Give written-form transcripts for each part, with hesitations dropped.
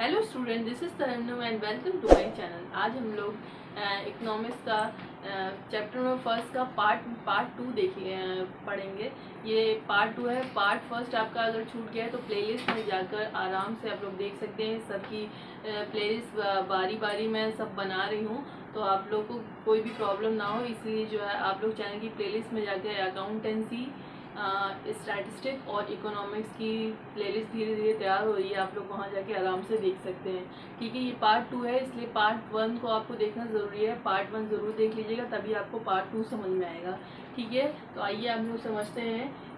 Hello student, this is Tarannum and welcome to my channel. आज हम लोग इकोनॉमिक्स का चैप्टर नंबर फर्स्ट का पार्ट टू पढ़ेंगे। ये पार्ट टू है। पार्ट फर्स्ट आपका अगर छूट गया है तो प्लेलिस्ट में जाकर आराम से आप लोग देख सकते हैं। सबकी प्लेलिस्ट बारी बारी मैं सब बना रही हूँ, तो आप लोग को कोई भी प्रॉब्लम ना हो, इसलिए जो है आप लोग चैनल की प्लेलिस्ट में जाकर अकाउंटेंसी, स्टैटिस्टिक और इकोनॉमिक्स की प्लेलिस्ट धीरे धीरे तैयार हो रही है। आप लोग वहाँ जाके आराम से देख सकते हैं। ठीक है, ये पार्ट टू है, इसलिए पार्ट वन को आपको देखना ज़रूरी है। पार्ट वन ज़रूर देख लीजिएगा, तभी आपको पार्ट टू समझ में आएगा। ठीक है, तो आइए हम लोग समझते हैं।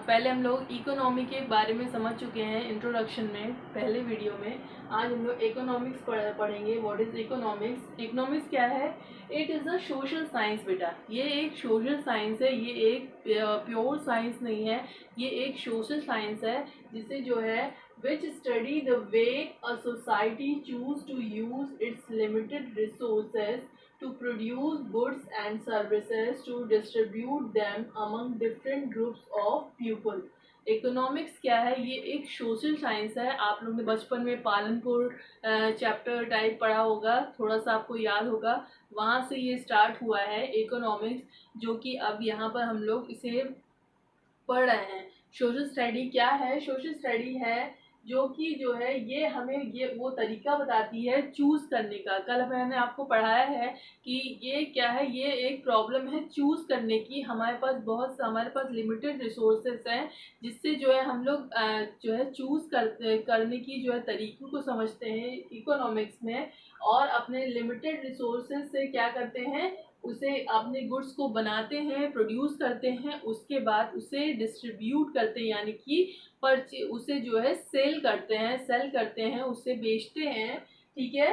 पहले हम लोग इकोनॉमी के बारे में समझ चुके हैं इंट्रोडक्शन में, पहले वीडियो में। आज हम लोग इकोनॉमिक्स पढ़ेंगे। What is economics? इकोनॉमिक्स क्या है? It is a social science बेटा। ये एक सोशल साइंस है, ये एक प्योर साइंस नहीं है, ये एक सोशल साइंस है, जिसे जो है which study the way a society choose to use its limited resources to produce goods and services to distribute them among different groups of people। Economics क्या है? ये एक सोशल साइंस है। आप लोग ने बचपन में पालनपुर चैप्टर टाइप पढ़ा होगा, थोड़ा सा आपको याद होगा, वहाँ से ये स्टार्ट हुआ है इकोनॉमिक्स, जो कि अब यहाँ पर हम लोग इसे पढ़ रहे हैं। सोशल स्टडी क्या है? सोशल स्टडी है जो कि जो है ये हमें ये वो तरीका बताती है चूज़ करने का। कल मैंने आपको पढ़ाया है कि ये क्या है, ये एक प्रॉब्लम है चूज़ करने की। हमारे पास लिमिटेड रिसोर्सेस हैं, जिससे जो है हम लोग जो है चूज़ करने की जो है तरीक़ों को समझते हैं इकोनॉमिक्स में, और अपने लिमिटेड रिसोर्सेज से क्या करते हैं, उसे अपने गुड्स को बनाते हैं, प्रोड्यूस करते हैं, उसके बाद उसे डिस्ट्रीब्यूट करते हैं, यानी कि उसे जो है सेल करते हैं, उसे बेचते हैं। ठीक है,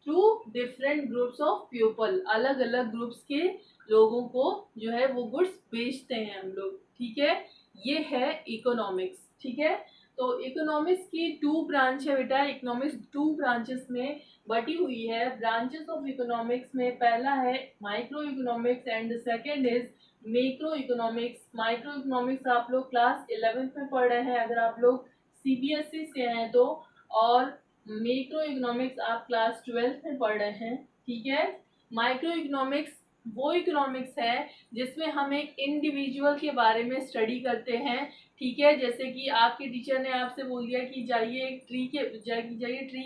through different groups of people, अलग अलग ग्रुप्स के लोगों को जो है वो गुड्स बेचते हैं हम लोग। ठीक है, ये है इकोनॉमिक्स। ठीक है, तो इकोनॉमिक्स की टू ब्रांच है बेटा। इकोनॉमिक्स टू ब्रांचेस में बटी हुई है। ब्रांचेस ऑफ इकोनॉमिक्स में पहला है micro economics and second is macro economics. Micro economics आप लोग क्लास 11th में पढ़ रहे हैं अगर आप लोग सीबीएसई से हैं तो, और मैक्रो इकोनॉमिक्स आप क्लास 12th में पढ़ रहे हैं। ठीक है, माइक्रो इकोनॉमिक्स वो इकोनॉमिक्स है जिसमें हम एक इंडिविजुअल के बारे में स्टडी करते हैं। ठीक है, जैसे कि आपके टीचर ने आपसे बोल दिया कि जाइए ट्री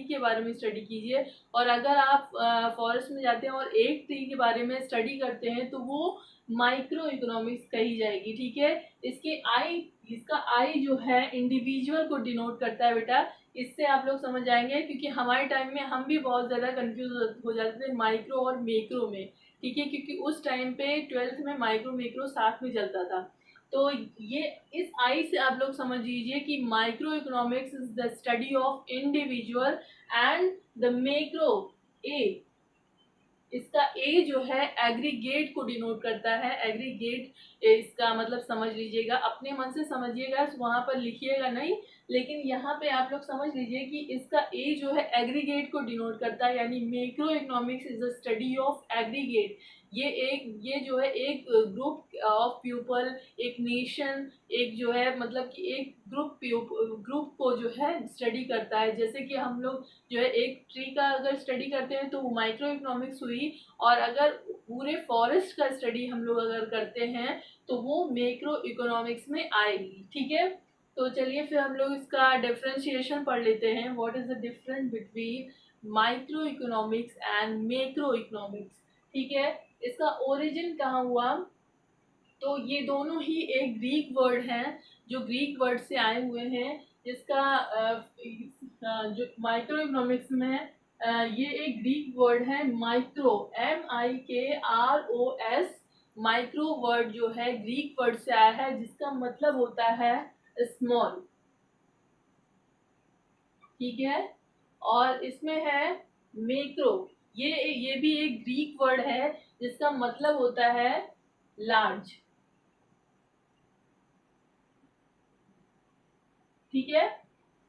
के बारे में स्टडी कीजिए, और अगर आप फॉरेस्ट में जाते हैं और एक ट्री के बारे में स्टडी करते हैं तो वो माइक्रो इकोनॉमिक्स कही जाएगी। ठीक है, इसका आई जो है इंडिविजुअल को डिनोट करता है बेटा। इससे आप लोग समझ जाएंगे, क्योंकि हमारे टाइम में हम भी बहुत ज़्यादा कंफ्यूज हो जाते थे माइक्रो और मैक्रो में। ठीक है, क्योंकि उस टाइम पे 12th में माइक्रो मैक्रो साथ में चलता था। तो ये इस आई से आप लोग समझ लीजिए कि micro economics is the study of individual, and the macro uh, इसका ए जो है एग्रीगेट को डिनोट करता है। एग्रीगेट इसका मतलब समझ लीजिएगा, अपने मन से समझिएगा, वहाँ पर लिखिएगा नहीं, लेकिन यहाँ पे आप लोग समझ लीजिए कि इसका ए जो है एग्रीगेट को डिनोट करता है, यानी macro economics is the study of aggregate. ये जो है एक ग्रुप ऑफ पीपल, एक नेशन, एक जो है मतलब कि एक ग्रुप को जो है स्टडी करता है। जैसे कि हम लोग जो है एक ट्री का अगर स्टडी करते हैं तो वो माइक्रो इकोनॉमिक्स हुई, और अगर पूरे फॉरेस्ट का स्टडी हम लोग अगर करते हैं तो वो मैक्रो इकोनॉमिक्स में आएगी। ठीक है, तो चलिए फिर हम लोग इसका डिफरेंशिएशन पढ़ लेते हैं। What is the difference between micro economics and macro economics? ठीक है, इसका ओरिजिन कहाँ हुआ? तो ये दोनों ही एक ग्रीक वर्ड हैं, जो ग्रीक वर्ड से आए हुए हैं, जिसका जो माइक्रो इकोनॉमिक्स में ये एक ग्रीक वर्ड है माइक्रो, MIKROS। माइक्रो वर्ड जो है ग्रीक वर्ड से आया है, जिसका मतलब होता है स्मॉल। ठीक है, और इसमें है मैक्रो, ये भी एक ग्रीक वर्ड है जिसका मतलब होता है लार्ज। ठीक है,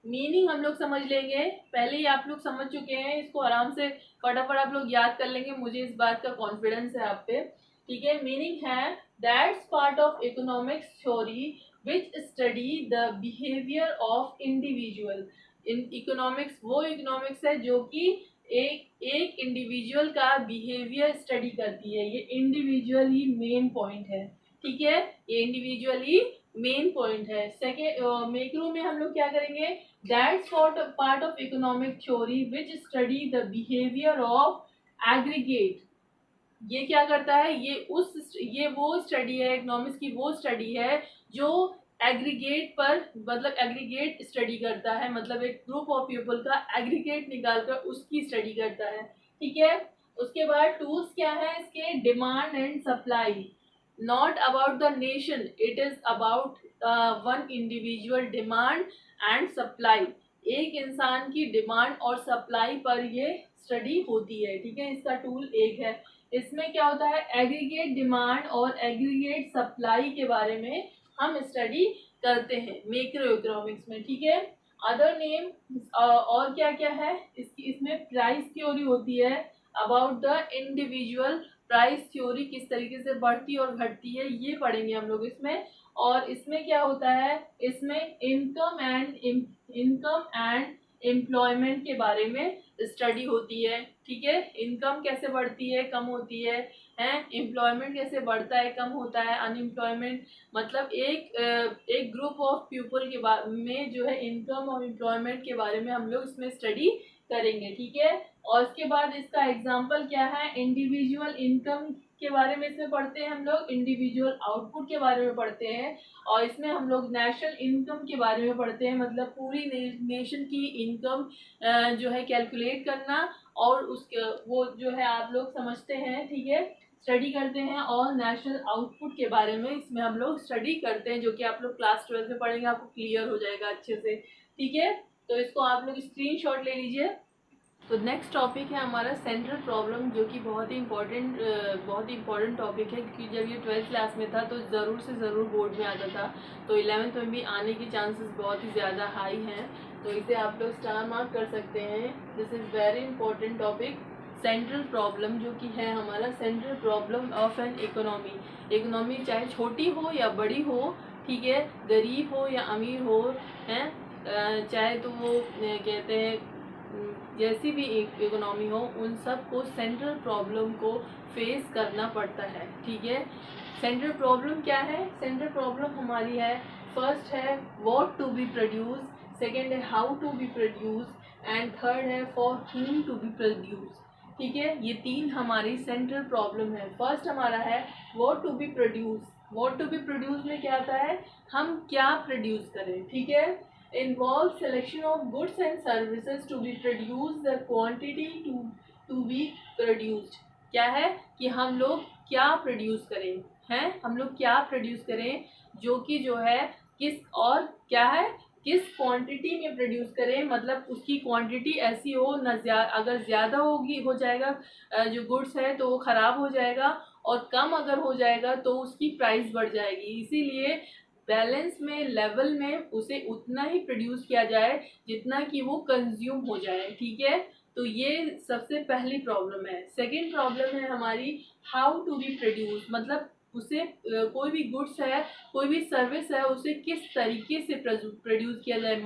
मीनिंग हम लोग समझ लेंगे, पहले ही आप लोग समझ चुके हैं, इसको आराम से फटाफट आप लोग याद कर लेंगे, मुझे इस बात का कॉन्फिडेंस है आप पे। ठीक है, मीनिंग है that's part of economics theory which study the behaviour of individual. Economics वो इकोनॉमिक्स है जो कि एक इंडिविजुअल का बिहेवियर स्टडी करती है। ये इंडिविजुअल ही मेन पॉइंट है, ठीक है, ये इंडिविजुअल ही मेन पॉइंट है। सेकेंड मैक्रो में हम लोग क्या करेंगे, that's part of economic theory which study the behaviour of aggregate. ये क्या करता है, ये वो स्टडी है, इकोनॉमिक्स की वो स्टडी है जो एग्रीगेट पर, मतलब एग्रीगेट स्टडी करता है, मतलब एक ग्रुप ऑफ पीपल का एग्रीगेट निकालकर उसकी स्टडी करता है, ठीक है। उसके बाद टूल्स क्या है इसके, demand and supply, not about the nation, it is about one individual demand and supply. एक इंसान की डिमांड और सप्लाई पर ये स्टडी होती है, ठीक है। इसका टूल एक है। इसमें क्या होता है, एग्रीगेट डिमांड और एग्रीगेट सप्लाई के बारे में हम स्टडी करते हैं मैक्रो इकोनॉमिक्स में, ठीक है। अदर नेम और क्या क्या है इसमें प्राइस थ्योरी होती है, about the individual price theory, किस तरीके से बढ़ती और घटती है ये पढ़ेंगे हम लोग इसमें। और इसमें क्या होता है, इसमें इनकम एंड एम्प्लॉयमेंट के बारे में स्टडी होती है, ठीक है। इनकम कैसे बढ़ती है, कम होती है, एम्प्लॉयमेंट कैसे बढ़ता है, कम होता है, अनएम्प्लॉयमेंट, मतलब एक ग्रुप ऑफ पीपल के बारे में जो है इनकम और एम्प्लॉयमेंट के बारे में हम लोग इसमें स्टडी करेंगे, ठीक है। और इसके बाद इसका एग्जांपल क्या है, इंडिविजुअल इनकम के बारे में इसमें पढ़ते हैं हम लोग, इंडिविजुअल आउटपुट के बारे में पढ़ते हैं, और इसमें हम लोग नेशनल इनकम के बारे में पढ़ते हैं, मतलब पूरी नेशन की इनकम जो है कैलकुलेट करना, और उसके वो जो है आप लोग समझते हैं, ठीक है, स्टडी करते हैं। और नेशनल आउटपुट के बारे में इसमें हम लोग स्टडी करते हैं, जो कि आप लोग क्लास 12 में पढ़ेंगे, आपको क्लियर हो जाएगा अच्छे से, ठीक है। तो इसको आप लोग स्क्रीनशॉट ले लीजिए। तो नेक्स्ट टॉपिक है हमारा सेंट्रल प्रॉब्लम, जो कि बहुत ही इम्पोर्टेंट टॉपिक है, क्योंकि जब ये 12th क्लास में था तो ज़रूर से ज़रूर बोर्ड में आता था, तो 11th में भी आने के चांसेस बहुत ही ज़्यादा हाई हैं, तो इसे आप लोग स्टार मार्क कर सकते हैं। This is very important topic, central problem, जो कि है हमारा central problem of an economy चाहे छोटी हो या बड़ी हो, ठीक है, गरीब हो या अमीर हो, हैं, चाहे तो वो कहते हैं जैसी भी इकोनॉमी हो, उन सब को सेंट्रल प्रॉब्लम को फेस करना पड़ता है, ठीक है। सेंट्रल प्रॉब्लम क्या है, सेंट्रल प्रॉब्लम हमारी है, फर्स्ट है what to be produce, second है how to be produce, and third है for whom to be produce, ठीक है। ये तीन हमारी सेंट्रल प्रॉब्लम है। फर्स्ट हमारा है what to be produce. What to be produce में क्या आता है, हम क्या प्रोड्यूस करें, ठीक है। involve selection of goods and services to be produced, the quantity to be produced, क्या है कि हम लोग क्या प्रोड्यूस करें, हैं, हम लोग क्या प्रोड्यूस करें, जो कि जो है किस और क्या है, किस क्वांटिटी में प्रोड्यूस करें, मतलब उसकी क्वांटिटी ऐसी हो न, अगर ज़्यादा हो जाएगा जो गुड्स है तो वो ख़राब हो जाएगा, और कम अगर हो जाएगा तो उसकी प्राइस बढ़ जाएगी। इसीलिए बैलेंस में, लेवल में उसे उतना ही प्रोड्यूस किया जाए जितना कि वो कंज्यूम हो जाए, ठीक है। तो ये सबसे पहली प्रॉब्लम है। सेकंड प्रॉब्लम है हमारी हाउ टू बी प्रोड्यूस, मतलब उसे कोई भी गुड्स है, कोई भी सर्विस है, उसे किस तरीके से प्रोड्यूस किया जाए,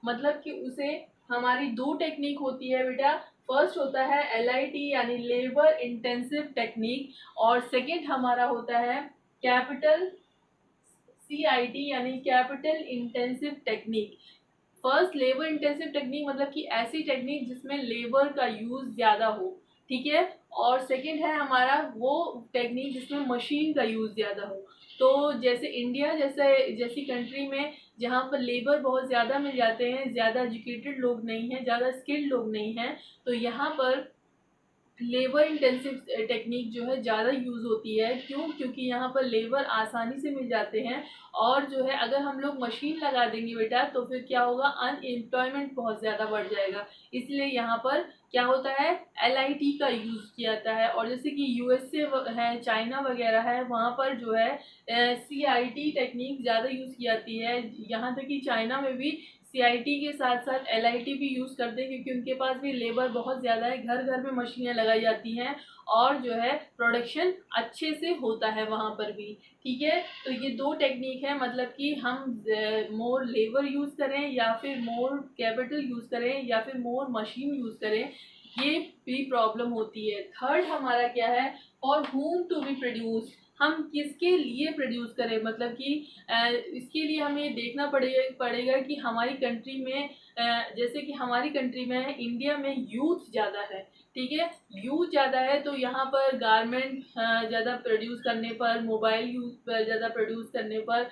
मतलब कि उसे, हमारी दो टेक्निक होती है बेटा। फर्स्ट होता है LIT यानी लेबर इंटेंसिव टेक्निक, और सेकंड हमारा होता है CIT यानी capital intensive technique. First labour intensive technique, मतलब कि ऐसी टेक्निक जिसमें लेबर का यूज़ ज़्यादा हो, ठीक है। और सेकंड है हमारा वो टेक्निक जिसमें मशीन का यूज़ ज़्यादा हो। तो जैसे इंडिया जैसी कंट्री में जहाँ पर लेबर बहुत ज़्यादा मिल जाते हैं, ज़्यादा एजुकेटेड लोग नहीं हैं, ज़्यादा स्किल्ड लोग नहीं हैं, तो यहाँ पर लेबर इंटेंसिव टेक्निक जो है ज़्यादा यूज़ होती है। क्यों? क्योंकि यहाँ पर लेबर आसानी से मिल जाते हैं, और जो है अगर हम लोग मशीन लगा देंगे बेटा तो फिर क्या होगा, अनएम्प्लॉयमेंट बहुत ज़्यादा बढ़ जाएगा। इसलिए यहाँ पर क्या होता है, LIT का यूज़ किया जाता है। और जैसे कि USA है, चाइना वगैरह है, वहाँ पर जो है CIT टेक्निक ज़्यादा यूज़ की जाती है। यहाँ तक कि चाइना में भी CIT के साथ साथ LIT भी यूज़ करते हैं, क्योंकि उनके पास भी लेबर बहुत ज़्यादा है, घर घर में मशीनें लगाई जाती हैं, और जो है प्रोडक्शन अच्छे से होता है वहाँ पर भी। ठीक है, तो ये दो टेक्निक है, मतलब कि हम मोर लेबर यूज़ करें या फिर मोर कैपिटल यूज़ करें या फिर मोर मशीन यूज़ करें, ये भी प्रॉब्लम होती है। थर्ड हमारा क्या है, for whom to be produce, हम किसके लिए प्रोड्यूस करें, मतलब कि इसके लिए हमें ये देखना पड़ेगा कि हमारी कंट्री में जैसे कि हमारी कंट्री में है, इंडिया में यूथ ज़्यादा है। ठीक है, यूथ ज़्यादा है तो यहाँ पर गारमेंट ज़्यादा प्रोड्यूस करने पर, मोबाइल यूज ज़्यादा प्रोड्यूस करने पर,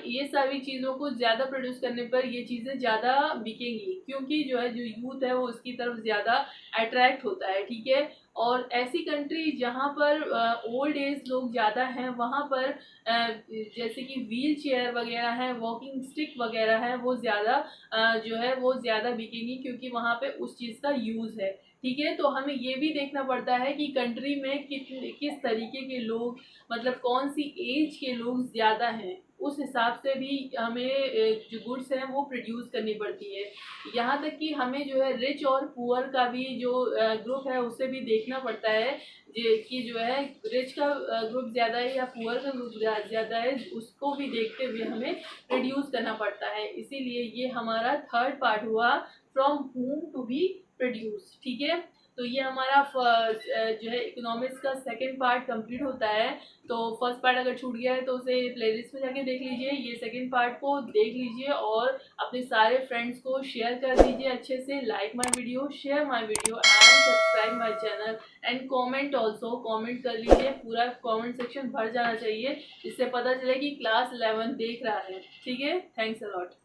ये सारी चीज़ों को ज़्यादा प्रोड्यूस करने पर ये चीज़ें ज़्यादा बिकेंगी, क्योंकि जो है जो यूथ है वो उसकी तरफ ज़्यादा अट्रैक्ट होता है। ठीक है, और ऐसी कंट्री जहाँ पर ओल्ड एज लोग ज़्यादा हैं, वहाँ पर जैसे कि व्हील चेयर वगैरह है, वॉकिंग स्टिक वगैरह है, वो ज़्यादा जो है वो ज़्यादा बिकेंगी, क्योंकि वहाँ पे उस चीज़ का यूज़ है। ठीक है, तो हमें ये भी देखना पड़ता है कि कंट्री में किस तरीके के लोग, मतलब कौन सी एज के लोग ज़्यादा हैं, उस हिसाब से भी हमें जो गुड्स हैं वो प्रोड्यूस करनी पड़ती है। यहाँ तक कि हमें जो है रिच और पुअर का भी जो ग्रुप है उससे भी देखना पड़ता है कि जो है रिच का ग्रुप ज़्यादा है या पुअर का ग्रुप ज़्यादा है, उसको भी देखते हुए हमें प्रोड्यूस करना पड़ता है। इसीलिए ये हमारा थर्ड पार्ट हुआ, from whom to be produce. ठीक है, तो ये हमारा जो है इकोनॉमिक्स का सेकंड पार्ट कंप्लीट होता है। तो फर्स्ट पार्ट अगर छूट गया है तो उसे प्लेलिस्ट में जाके देख लीजिए, ये सेकंड पार्ट को देख लीजिए और अपने सारे फ्रेंड्स को शेयर कर दीजिए अच्छे से। Like my video, share my video and subscribe my channel and comment also, comment कर लीजिए, पूरा कमेंट सेक्शन भर जाना चाहिए, इससे पता चले कि क्लास 11 देख रहा है। ठीक है, थैंक्स अ लॉट।